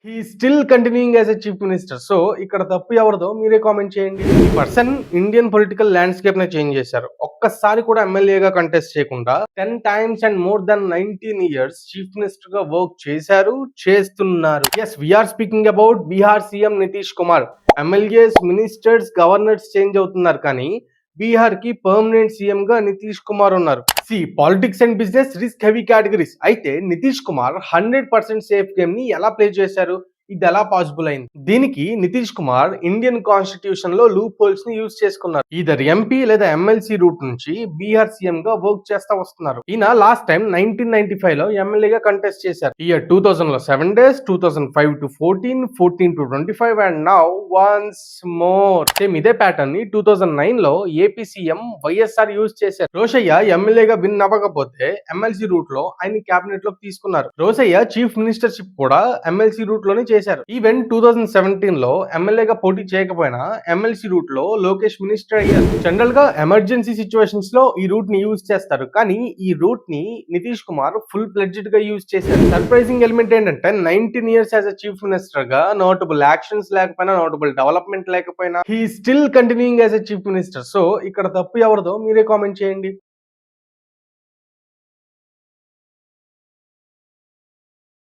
He still continuing as a chief minister. So ఇక్కడ తప్పు ఎవరిదో మీరే కామెంట్ చేయండి. ఈ పర్సన్ ఇండియన్ పొలిటికల్ ల్యాండ్స్కేప్ ని చేంజ్ చేశారు. ఒక్కసారి కూడా ఎమ్మెల్యేగా కంటెస్ట్ చేయకుండా 10 times and more than 19 years chief minister గా వర్క్ చేశారు, చేస్తున్నారు. Yes, we're speaking about Bihar CM Nitish Kumar. MLAs, ministers, governors change అవుతున్నారు కానీ బీహార్ కి పర్మనెంట్ సీఎం గా నితీష్ కుమార్ ఉన్నారు. Politics and business risk heavy categories. అయితే నితీష్ కుమార్ 100% సేఫ్ గేమ్ ని ఎలా ప్లే చేశారు? ఇది ఎలా పాసిబుల్ అయింది? దీనికి నితీష్ కుమార్ ఇండియన్ కాన్స్టిట్యూషన్ లో లూప్ హోల్స్ ని యూజ్ చేసుకున్నారు. ఈదర్ ఎంపీ లేదా ఎమ్మెల్సీ రూట్ నుంచి బీహార్ సీఎం గా వర్క్ చేస్తా వస్తున్నారు. ఈయన లాస్ట్ టైం 1995 లో ఎమ్మెల్యేగా కంటెస్ట్ చేశారు. ఇయర్ 2000 లో 7 days, 2005 to 14, 14 to 25 and now once more. Same ఇదే ప్యాటర్న్ ని 2009 లో ఏపీ సీఎం వైఎస్ఆర్ యూజ్ చేశారు. రోషయ్య ఎమ్మెల్యేగా విన్ అవ్వకపోతే ఎమ్మెల్సీ రూట్ లో ఆయన క్యాబినెట్ లోకి తీసుకున్నారు. రోషయ్య చీఫ్ మినిస్టర్షిప్ కూడా ఎమ్మెల్సీ రూట్ లోనే చేశారు. ఈవెన్ 2017 లో ఎమ్మెల్యేగా పోటీ చేయకపోయినా ఎమ్మెల్సీ రూట్ లో లోకేష్ మినిస్టర్ అయ్యారు. జనరల్ గా ఎమర్జెన్సీ సిచ్యువేషన్స్ లో ఈ రూట్ ని యూజ్ చేస్తారు, కానీ ఈ రూట్ ని నితీష్ కుమార్ ఫుల్ ప్లెడ్జ్డ్ గా యూజ్ చేశారు. సర్ప్రైజింగ్ ఎలిమెంట్ ఏంటంటే 19 years as a chief minister గా నోటబుల్ యాక్షన్స్ లేకపోయినా, నోటబుల్ డెవలప్మెంట్ లేకపోయినా he still continuing as a chief minister. So ఇక్కడ తప్పు ఎవరిదో మీరే కామెంట్ చేయండి.